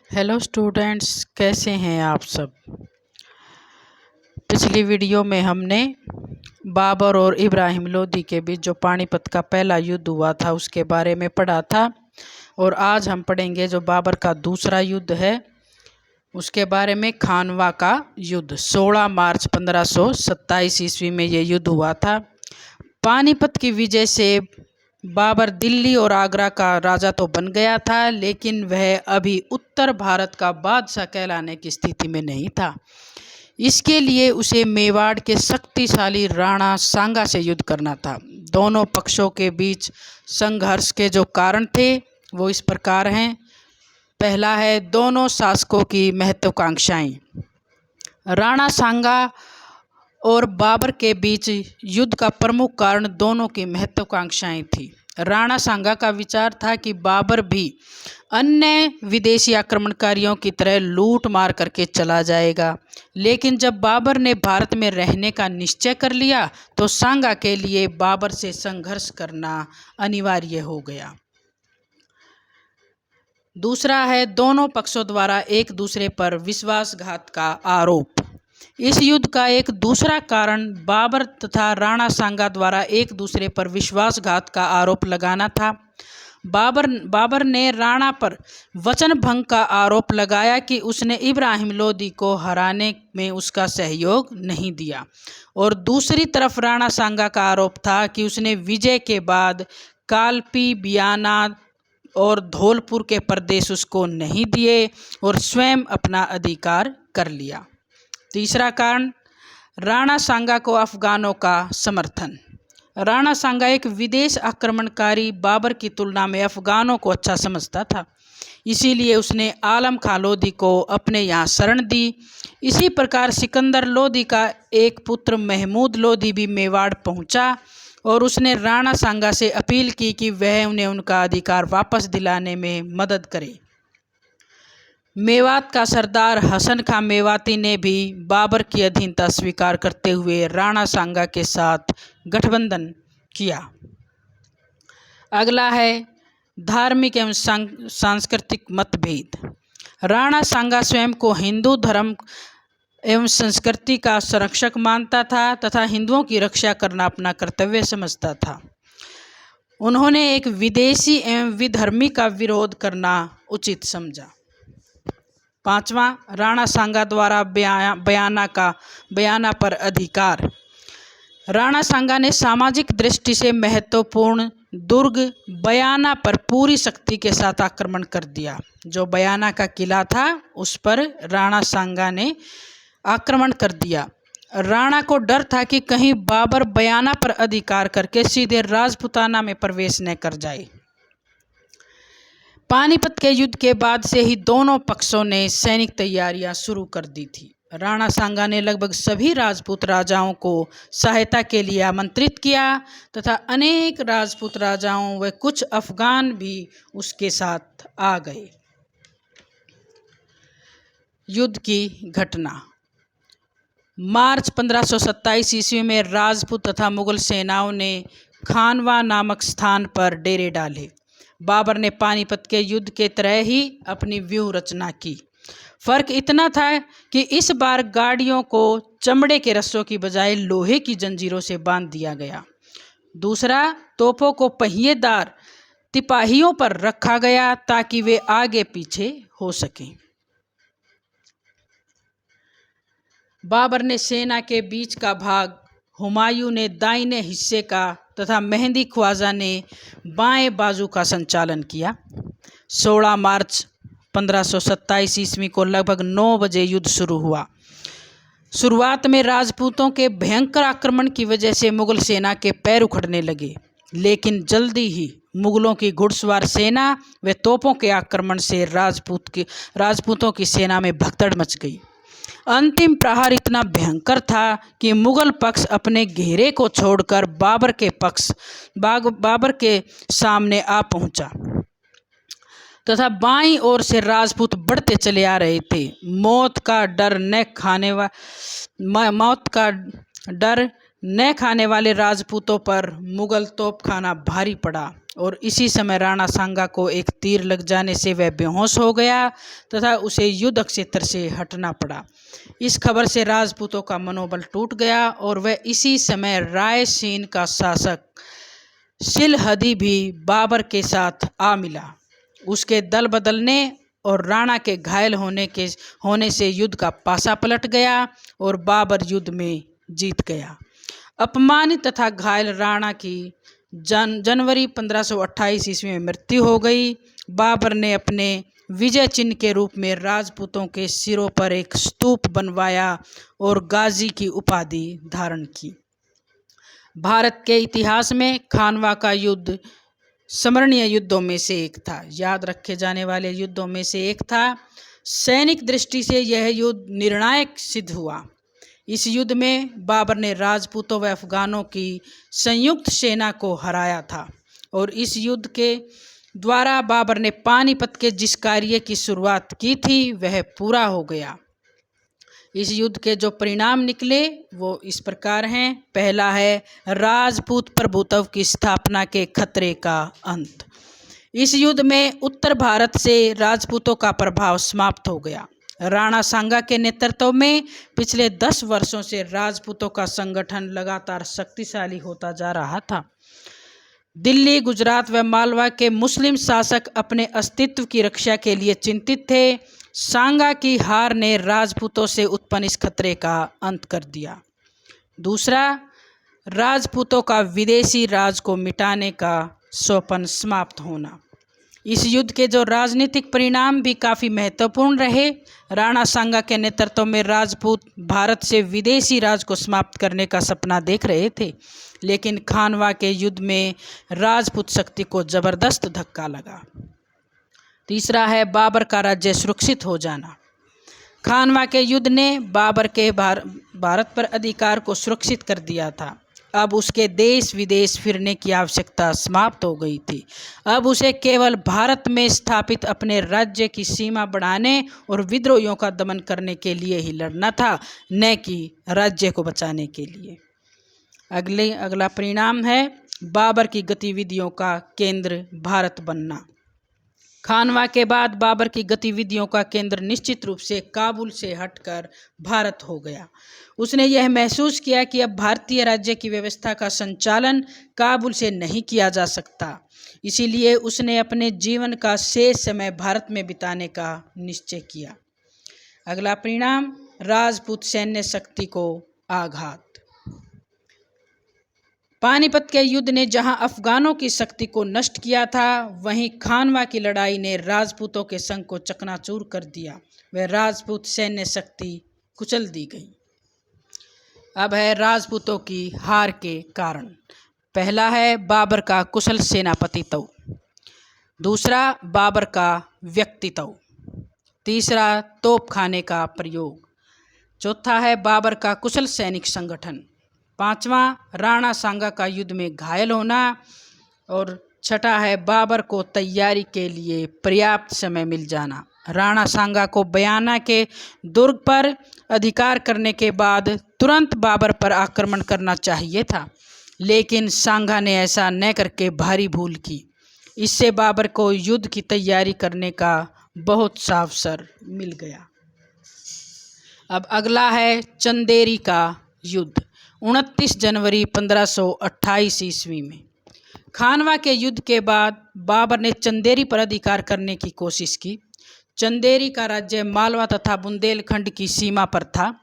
Hello students, कैसे हैं आप सब। पिछली वीडियो में हमने बाबर और इब्राहिम लोदी के बीच जो पानीपत का पहला युद्ध हुआ था उसके बारे में पढ़ा था। और आज हम पढ़ेंगे जो बाबर का दूसरा युद्ध है उसके बारे में, खानवा का युद्ध। 16 मार्च 1527 ईस्वी में ये युद्ध हुआ था। पानीपत की विजय से बाबर दिल्ली और आगरा का राजा तो बन गया था, लेकिन वह अभी उत्तर भारत का बादशाह कहलाने की स्थिति में नहीं था। इसके लिए उसे मेवाड़ के शक्तिशाली राणा सांगा से युद्ध करना था। दोनों पक्षों के बीच संघर्ष के जो कारण थे वो इस प्रकार हैं। पहला है दोनों शासकों की महत्वाकांक्षाएं। राणा सांगा और बाबर के बीच युद्ध का प्रमुख कारण दोनों की महत्वाकांक्षाएं थी। राणा सांगा का विचार था कि बाबर भी अन्य विदेशी आक्रमणकारियों की तरह लूट मार करके चला जाएगा, लेकिन जब बाबर ने भारत में रहने का निश्चय कर लिया तो सांगा के लिए बाबर से संघर्ष करना अनिवार्य हो गया। दूसरा है दोनों पक्षों द्वारा एक दूसरे पर विश्वासघात का आरोप। इस युद्ध का एक दूसरा कारण बाबर तथा राणा सांगा द्वारा एक दूसरे पर विश्वासघात का आरोप लगाना था। बाबर ने राणा पर वचन भंग का आरोप लगाया कि उसने इब्राहिम लोदी को हराने में उसका सहयोग नहीं दिया, और दूसरी तरफ राणा सांगा का आरोप था कि उसने विजय के बाद कालपी, बियाना और धौलपुर के प्रदेश उसको नहीं दिए और स्वयं अपना अधिकार कर लिया। तीसरा कारण राणा सांगा को अफगानों का समर्थन। राणा सांगा एक विदेश आक्रमणकारी बाबर की तुलना में अफगानों को अच्छा समझता था, इसीलिए उसने आलम खां लोदी को अपने यहाँ शरण दी। इसी प्रकार सिकंदर लोदी का एक पुत्र महमूद लोदी भी मेवाड़ पहुँचा और उसने राणा सांगा से अपील की कि वह उन्हें उनका अधिकार वापस दिलाने में मदद करे। मेवात का सरदार हसन खां मेवाती ने भी बाबर की अधीनता स्वीकार करते हुए राणा सांगा के साथ गठबंधन किया। अगला है धार्मिक एवं सांस्कृतिक मतभेद। राणा सांगा स्वयं को हिंदू धर्म एवं संस्कृति का संरक्षक मानता था तथा हिंदुओं की रक्षा करना अपना कर्तव्य समझता था। उन्होंने एक विदेशी एवं विधर्मी का विरोध करना उचित समझा। पांचवा, राणा सांगा द्वारा बयाना पर अधिकार। राणा सांगा ने सामाजिक दृष्टि से महत्वपूर्ण दुर्ग बयाना पर पूरी शक्ति के साथ आक्रमण कर दिया। जो बयाना का किला था उस पर राणा सांगा ने आक्रमण कर दिया। राणा को डर था कि कहीं बाबर बयाना पर अधिकार करके सीधे राजपुताना में प्रवेश न कर जाए। पानीपत के युद्ध के बाद से ही दोनों पक्षों ने सैनिक तैयारियां शुरू कर दी थी। राणा सांगा ने लगभग सभी राजपूत राजाओं को सहायता के लिए आमंत्रित किया तथा अनेक राजपूत राजाओं व कुछ अफगान भी उसके साथ आ गए। युद्ध की घटना। मार्च 1527 ईस्वी में राजपूत तथा मुगल सेनाओं ने खानवा नामक स्थान पर डेरे डाले। बाबर ने पानीपत के युद्ध के तरह ही अपनी व्यूह रचना की। फर्क इतना था कि इस बार गाड़ियों को चमड़े के रस्सों की बजाय लोहे की जंजीरों से बांध दिया गया। दूसरा, तोपों को पहिएदार तिपाहियों पर रखा गया ताकि वे आगे पीछे हो सकें। बाबर ने सेना के बीच का भाग, हुमायूं ने दाहिने हिस्से का तथा मेहंदी ख्वाजा ने बाएं बाजू का संचालन किया। 16 मार्च 1527 ईस्वी को लगभग 9 बजे युद्ध शुरू हुआ। शुरुआत में राजपूतों के भयंकर आक्रमण की वजह से मुगल सेना के पैर उखड़ने लगे, लेकिन जल्दी ही मुगलों की घुड़सवार सेना व तोपों के आक्रमण से राजपूतों की सेना में भगदड़ मच गई। अंतिम प्रहार इतना भयंकर था कि मुगल पक्ष अपने घेरे को छोड़कर बाबर के सामने आ पहुंचा तथा बाईं ओर से राजपूत बढ़ते चले आ रहे थे। मौत का डर न खाने वाले राजपूतों पर मुगल तोपखाना भारी पड़ा और इसी समय राणा सांगा को एक तीर लग जाने से वह बेहोश हो गया तथा उसे युद्ध क्षेत्र से हटना पड़ा। इस खबर से राजपूतों का मनोबल टूट गया और वह इसी समय रायसीन का शासक सिलहदी भी बाबर के साथ आ मिला। उसके दल बदलने और राणा के घायल होने से युद्ध का पासा पलट गया और बाबर युद्ध में जीत गया। अपमानित तथा घायल राणा की जनवरी 1528 ईस्वी में मृत्यु हो गई। बाबर ने अपने विजय चिन्ह के रूप में राजपूतों के सिरों पर एक स्तूप बनवाया और गाजी की उपाधि धारण की। भारत के इतिहास में खानवा का युद्ध स्मरणीय युद्धों में से एक था, याद रखे जाने वाले युद्धों में से एक था। सैनिक दृष्टि से यह युद्ध निर्णायक सिद्ध हुआ। इस युद्ध में बाबर ने राजपूतों व अफगानों की संयुक्त सेना को हराया था और इस युद्ध के द्वारा बाबर ने पानीपत के जिस कार्य की शुरुआत की थी वह पूरा हो गया। इस युद्ध के जो परिणाम निकले वो इस प्रकार हैं। पहला है राजपूत प्रभुत्व की स्थापना के खतरे का अंत। इस युद्ध में उत्तर भारत से राजपूतों का प्रभाव समाप्त हो गया। राणा सांगा के नेतृत्व में पिछले 10 वर्षों से राजपूतों का संगठन लगातार शक्तिशाली होता जा रहा था। दिल्ली, गुजरात व मालवा के मुस्लिम शासक अपने अस्तित्व की रक्षा के लिए चिंतित थे। सांगा की हार ने राजपूतों से उत्पन्न इस खतरे का अंत कर दिया। दूसरा, राजपूतों का विदेशी राज को मिटाने का स्वप्न समाप्त होना। इस युद्ध के जो राजनीतिक परिणाम भी काफ़ी महत्वपूर्ण रहे। राणा सांगा के नेतृत्व में राजपूत भारत से विदेशी राज को समाप्त करने का सपना देख रहे थे, लेकिन खानवा के युद्ध में राजपूत शक्ति को जबरदस्त धक्का लगा। तीसरा है बाबर का राज्य सुरक्षित हो जाना। खानवा के युद्ध ने बाबर के भारत पर अधिकार को सुरक्षित कर दिया था। अब उसके देश विदेश फिरने की आवश्यकता समाप्त हो गई थी। अब उसे केवल भारत में स्थापित अपने राज्य की सीमा बढ़ाने और विद्रोहियों का दमन करने के लिए ही लड़ना था, न कि राज्य को बचाने के लिए। अगला परिणाम है बाबर की गतिविधियों का केंद्र भारत बनना। खानवा के बाद बाबर की गतिविधियों का केंद्र निश्चित रूप से काबुल से हटकर भारत हो गया। उसने यह महसूस किया कि अब भारतीय राज्य की व्यवस्था का संचालन काबुल से नहीं किया जा सकता। इसीलिए उसने अपने जीवन का शेष समय भारत में बिताने का निश्चय किया। अगला परिणाम राजपूत सैन्य शक्ति को आघात। पानीपत के युद्ध ने जहां अफगानों की शक्ति को नष्ट किया था, वहीं खानवा की लड़ाई ने राजपूतों के संग को चकनाचूर कर दिया। वह राजपूत सैन्य शक्ति कुचल दी गई। अब है राजपूतों की हार के कारण। पहला है बाबर का कुशल सेनापतित्व। दूसरा, बाबर का व्यक्तित्व। तीसरा, तोपखाने का प्रयोग। चौथा है बाबर का कुशल सैनिक संगठन। पांचवा, राणा सांगा का युद्ध में घायल होना। और छठा है बाबर को तैयारी के लिए पर्याप्त समय मिल जाना। राणा सांगा को बयाना के दुर्ग पर अधिकार करने के बाद तुरंत बाबर पर आक्रमण करना चाहिए था, लेकिन सांगा ने ऐसा न करके भारी भूल की। इससे बाबर को युद्ध की तैयारी करने का बहुत सा अवसर मिल गया। अब अगला है चंदेरी का युद्ध। 29 जनवरी 1528 ईस्वी में खानवा के युद्ध के बाद बाबर ने चंदेरी पर अधिकार करने की कोशिश की। चंदेरी का राज्य मालवा तथा बुंदेलखंड की सीमा पर था।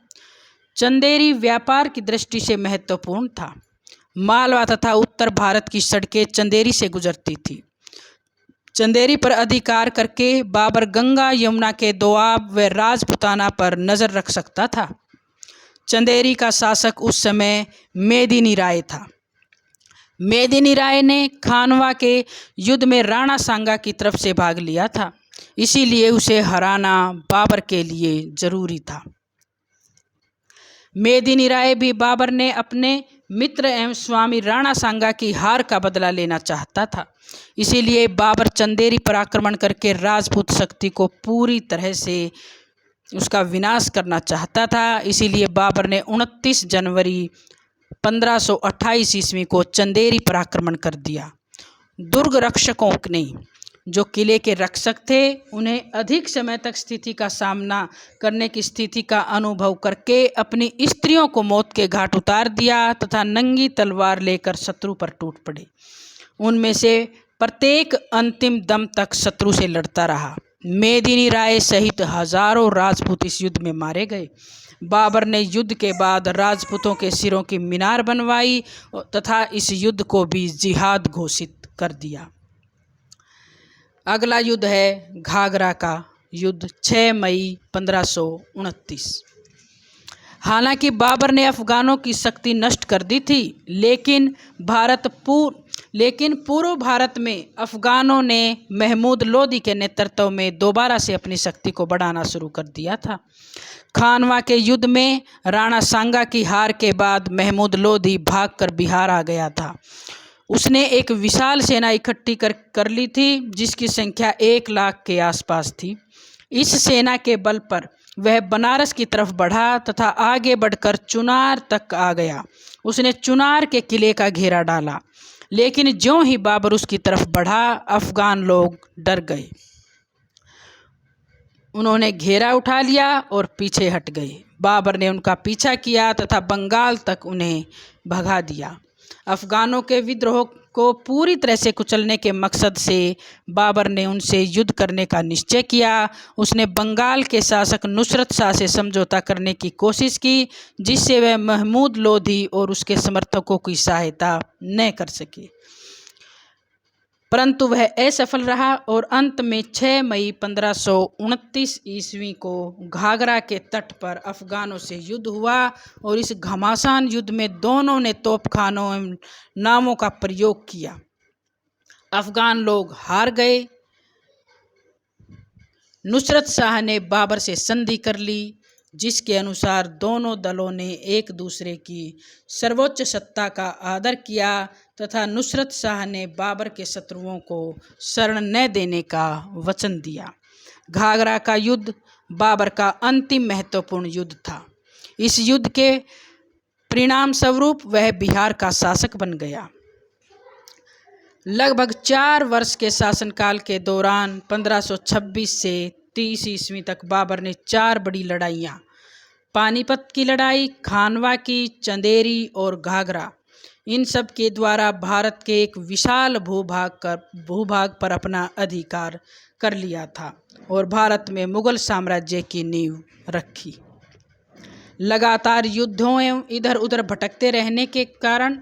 चंदेरी व्यापार की दृष्टि से महत्वपूर्ण था। मालवा तथा उत्तर भारत की सड़कें चंदेरी से गुजरती थी। चंदेरी पर अधिकार करके बाबर गंगा यमुना के दोआब व राजपुताना पर नज़र रख सकता था। चंदेरी का शासक उस समय मेदिनी राय था। मेदिनी राय ने खानवा के युद्ध में राणा सांगा की तरफ से भाग लिया था, इसीलिए उसे हराना बाबर के लिए जरूरी था। मेदिनी राय भी बाबर ने अपने मित्र एवं स्वामी राणा सांगा की हार का बदला लेना चाहता था, इसीलिए बाबर चंदेरी पर आक्रमण करके राजपूत शक्ति को पूरी तरह से उसका विनाश करना चाहता था। इसीलिए बाबर ने 29 जनवरी 1528 ईस्वी को चंदेरी पर आक्रमण कर दिया। दुर्ग रक्षकों ने, जो किले के रक्षक थे, उन्हें अधिक समय तक स्थिति का सामना करने की स्थिति का अनुभव करके अपनी स्त्रियों को मौत के घाट उतार दिया तथा नंगी तलवार लेकर शत्रु पर टूट पड़े। उनमें से प्रत्येक अंतिम दम तक शत्रु से लड़ता रहा। मेदिनी राय सहित हजारों राजपूत इस युद्ध में मारे गए। बाबर ने युद्ध के बाद राजपूतों के सिरों की मीनार बनवाई तथा इस युद्ध को भी जिहाद घोषित कर दिया। अगला युद्ध है घाघरा का युद्ध, 6 मई 1529। हालांकि बाबर ने अफगानों की शक्ति नष्ट कर दी थी, लेकिन पूर्व भारत में अफगानों ने महमूद लोदी के नेतृत्व में दोबारा से अपनी शक्ति को बढ़ाना शुरू कर दिया था। खानवा के युद्ध में राणा सांगा की हार के बाद महमूद लोदी भागकर बिहार आ गया था। उसने एक विशाल सेना इकट्ठी कर ली थी, जिसकी संख्या 1 लाख के आसपास थी। इस सेना के बल पर वह बनारस की तरफ बढ़ा तथा आगे बढ़कर चुनार तक आ गया। उसने चुनार के किले का घेरा डाला, लेकिन ज्यों ही बाबर उसकी तरफ बढ़ा, अफगान लोग डर गए। उन्होंने घेरा उठा लिया और पीछे हट गए। बाबर ने उनका पीछा किया तथा बंगाल तक उन्हें भगा दिया। अफगानों के विद्रोह को पूरी तरह से कुचलने के मकसद से बाबर ने उनसे युद्ध करने का निश्चय किया। उसने बंगाल के शासक नुसरत शाह से समझौता करने की कोशिश की, जिससे वह महमूद लोधी और उसके समर्थकों की सहायता न कर सके, परंतु वह असफल रहा और अंत में 6 मई 1529 ईस्वी को घाघरा के तट पर अफगानों से युद्ध हुआ और इस घमासान युद्ध में दोनों ने तोपखानों एवं नामों का प्रयोग किया। अफगान लोग हार गए। नुसरत शाह ने बाबर से संधि कर ली, जिसके अनुसार दोनों दलों ने एक दूसरे की सर्वोच्च सत्ता का आदर किया तथा नुसरत शाह ने बाबर के शत्रुओं को शरण न देने का वचन दिया। घाघरा का युद्ध बाबर का अंतिम महत्वपूर्ण युद्ध था। इस युद्ध के परिणाम स्वरूप वह बिहार का शासक बन गया। लगभग 4 वर्ष के शासनकाल के दौरान 1526 से 30 ईस्वी तक बाबर ने 4 बड़ी लड़ाइयाँ, पानीपत की लड़ाई, खानवा की, चंदेरी और घाघरा, इन सब के द्वारा भारत के एक विशाल भूभाग पर अपना अधिकार कर लिया था और भारत में मुगल साम्राज्य की नींव रखी। लगातार युद्धों एवं इधर उधर भटकते रहने के कारण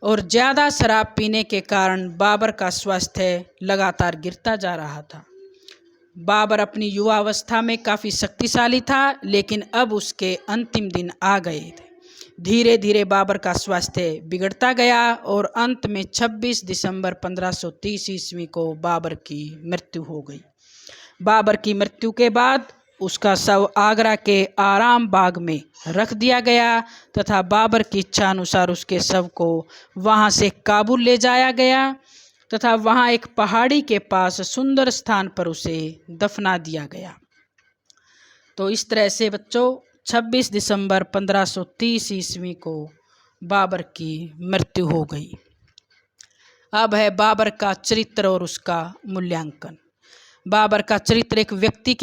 और ज़्यादा शराब पीने के कारण बाबर का स्वास्थ्य लगातार गिरता जा रहा था। बाबर अपनी युवावस्था में काफ़ी शक्तिशाली था, लेकिन अब उसके अंतिम दिन आ गए थे। धीरे धीरे बाबर का स्वास्थ्य बिगड़ता गया और अंत में 26 दिसंबर 1530 ईस्वी को बाबर की मृत्यु हो गई। बाबर की मृत्यु के बाद उसका शव आगरा के आराम बाग में रख दिया गया तथा बाबर की इच्छा अनुसार उसके शव को वहां से काबुल ले जाया गया तथा वहां एक पहाड़ी के पास सुंदर स्थान पर उसे दफना दिया गया। तो इस तरह से बच्चों 26 दिसंबर 1530 ईस्वी को बाबर की मृत्यु हो गई। अब है बाबर का चरित्र और उसका मूल्यांकन। बाबर का चरित्र एक व्यक्ति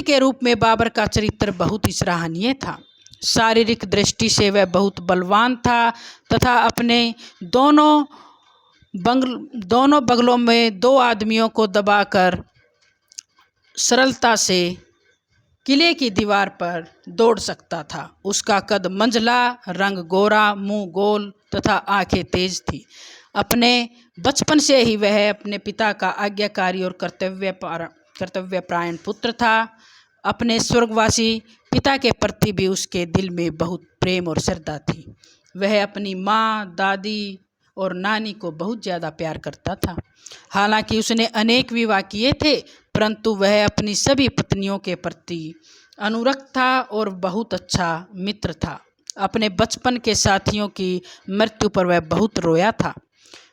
के रूप में बाबर का चरित्र बहुत ही सराहनीय था। शारीरिक दृष्टि से वह बहुत बलवान था तथा अपने दोनों बगलों में 2 आदमियों को दबाकर सरलता से किले की दीवार पर दौड़ सकता था। उसका कद मंझला, रंग गोरा, मुंह गोल तथा आंखें तेज थी। अपने बचपन से ही वह अपने पिता का आज्ञाकारी और कर्तव्यपरायण पुत्र था। अपने स्वर्गवासी पिता के प्रति भी उसके दिल में बहुत प्रेम और श्रद्धा थी। वह अपनी माँ, दादी और नानी को बहुत ज़्यादा प्यार करता था। हालांकि उसने अनेक विवाह किए थे, परंतु वह अपनी सभी पत्नियों के प्रति अनुरक्त था और बहुत अच्छा मित्र था। अपने बचपन के साथियों की मृत्यु पर वह बहुत रोया था।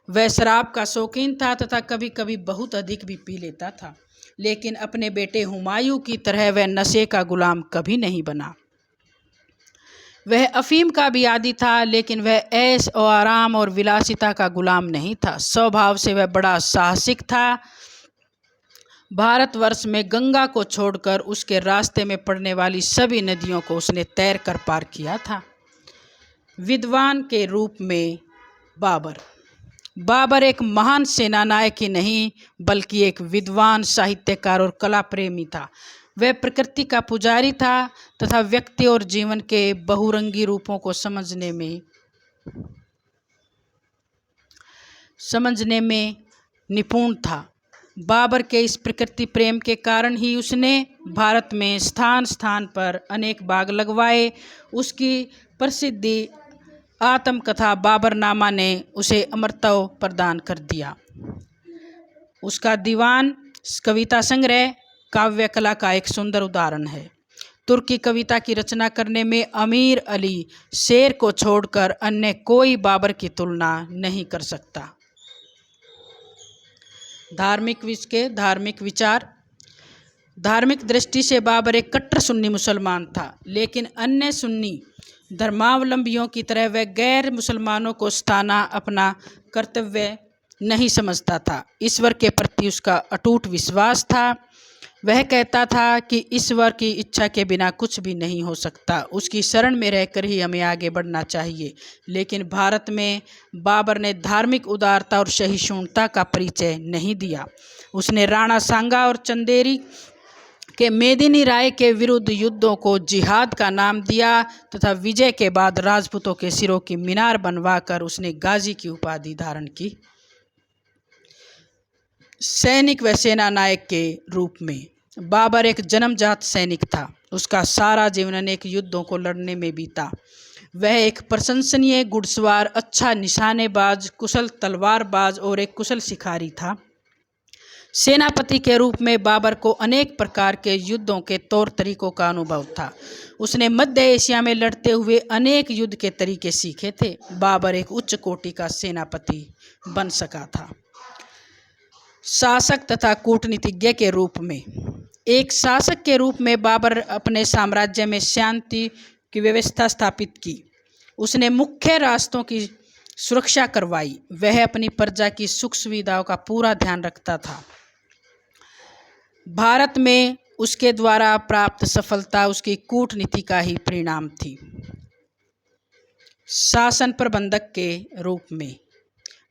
वह शराब का शौकीन था तथा कभी कभी बहुत अधिक भी पी लेता था, लेकिन अपने बेटे हुमायूं की तरह वह नशे का गुलाम कभी नहीं बना। वह अफीम का भी आदी था, लेकिन वह ऐश और आराम और विलासिता का गुलाम नहीं था। स्वभाव से वह बड़ा साहसिक था। भारतवर्ष में गंगा को छोड़कर उसके रास्ते में पड़ने वाली सभी नदियों को उसने तैर कर पार किया था। विद्वान के रूप में बाबर एक महान सेनानायक ही नहीं बल्कि एक विद्वान, साहित्यकार और कला प्रेमी था। वह प्रकृति का पुजारी था तथा व्यक्ति और जीवन के बहुरंगी रूपों को समझने में निपुण था। बाबर के इस प्रकृति प्रेम के कारण ही उसने भारत में स्थान स्थान पर अनेक बाग लगवाए। उसकी प्रसिद्धि आत्मकथा बाबरनामा ने उसे अमरत्व प्रदान कर दिया। उसका दीवान कविता संग्रह काव्य कला का एक सुंदर उदाहरण है। तुर्की कविता की रचना करने में अमीर अली शेर को छोड़कर अन्य कोई बाबर की तुलना नहीं कर सकता। धार्मिक विचार। धार्मिक दृष्टि से बाबर एक कट्टर सुन्नी मुसलमान था, लेकिन अन्य सुन्नी धर्मावलंबियों की तरह वह गैर मुसलमानों को सताना अपना कर्तव्य नहीं समझता था। ईश्वर के प्रति उसका अटूट विश्वास था। वह कहता था कि ईश्वर की इच्छा के बिना कुछ भी नहीं हो सकता। उसकी शरण में रहकर ही हमें आगे बढ़ना चाहिए। लेकिन भारत में बाबर ने धार्मिक उदारता और सहिष्णुता का परिचय नहीं दिया। उसने राणा सांगा और चंदेरी के मेदिनी राय के विरुद्ध युद्धों को जिहाद का नाम दिया तथा विजय के बाद राजपूतों के सिरों की मीनार बनवाकर उसने गाजी की उपाधि धारण की। सैनिक व सेना नायक के रूप में बाबर एक जन्मजात सैनिक था। उसका सारा जीवन अनेक युद्धों को लड़ने में बीता। वह एक प्रशंसनीय घुड़सवार, अच्छा निशानेबाज, कुशल तलवारबाज और एक कुशल शिकारी था। सेनापति के रूप में बाबर को अनेक प्रकार के युद्धों के तौर तरीकों का अनुभव था। उसने मध्य एशिया में लड़ते हुए अनेक युद्ध के तरीके सीखे थे। बाबर एक उच्च कोटि का सेनापति बन सका था। शासक तथा कूटनीतिज्ञ के रूप में एक शासक के रूप में बाबर अपने साम्राज्य में शांति की व्यवस्था स्थापित की। उसने मुख्य रास्तों की सुरक्षा करवाई। वह अपनी प्रजा की सुख सुविधाओं का पूरा ध्यान रखता था। भारत में उसके द्वारा प्राप्त सफलता उसकी कूटनीति का ही परिणाम थी। शासन प्रबंधक के रूप में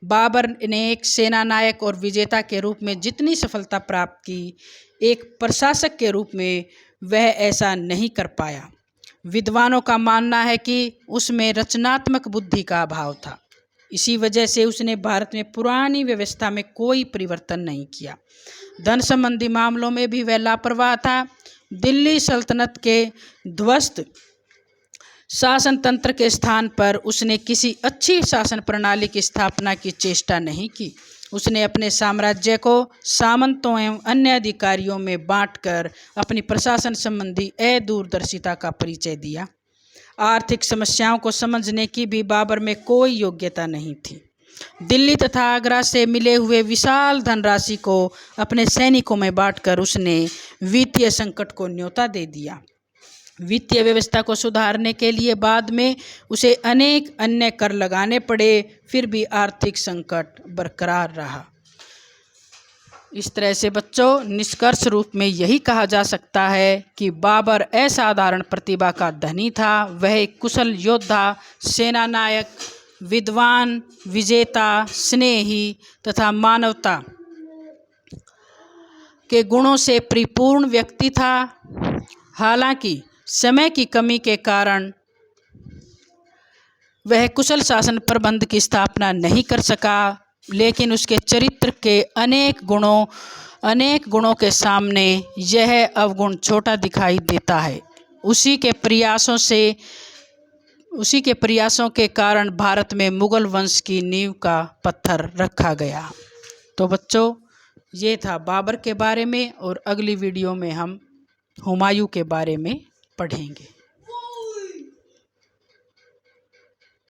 बाबर ने एक सेना नायक और विजेता के रूप में जितनी सफलता प्राप्त की, एक प्रशासक के रूप में वह ऐसा नहीं कर पाया। विद्वानों का मानना है कि उसमें रचनात्मक बुद्धि का अभाव था। इसी वजह से उसने भारत में पुरानी व्यवस्था में कोई परिवर्तन नहीं किया। धन संबंधी मामलों में भी वह लापरवाह था। दिल्ली सल्तनत के ध्वस्त शासन तंत्र के स्थान पर उसने किसी अच्छी शासन प्रणाली की स्थापना की चेष्टा नहीं की। उसने अपने साम्राज्य को सामंतों एवं अन्य अधिकारियों में बांटकर अपनी प्रशासन संबंधी अदूरदर्शिता का परिचय दिया। आर्थिक समस्याओं को समझने की भी बाबर में कोई योग्यता नहीं थी। दिल्ली तथा आगरा से मिले हुए विशाल धनराशि को अपने सैनिकों में बांटकर उसने वित्तीय संकट को न्योता दे दिया। वित्तीय व्यवस्था को सुधारने के लिए बाद में उसे अनेक अन्य कर लगाने पड़े, फिर भी आर्थिक संकट बरकरार रहा। इस तरह से बच्चों, निष्कर्ष रूप में यही कहा जा सकता है कि बाबर असाधारण प्रतिभा का धनी था। वह एक कुशल योद्धा, सेना नायक, विद्वान, विजेता, स्नेही तथा मानवता के गुणों से परिपूर्ण व्यक्ति था। हालांकि समय की कमी के कारण वह कुशल शासन प्रबंध की स्थापना नहीं कर सका, लेकिन उसके चरित्र के अनेक गुणों के सामने यह अवगुण छोटा दिखाई देता है। उसी के प्रयासों के कारण भारत में मुगल वंश की नींव का पत्थर रखा गया। तो बच्चों, ये था बाबर के बारे में, और अगली वीडियो में हम हुमायूं के बारे में पढ़ेंगे।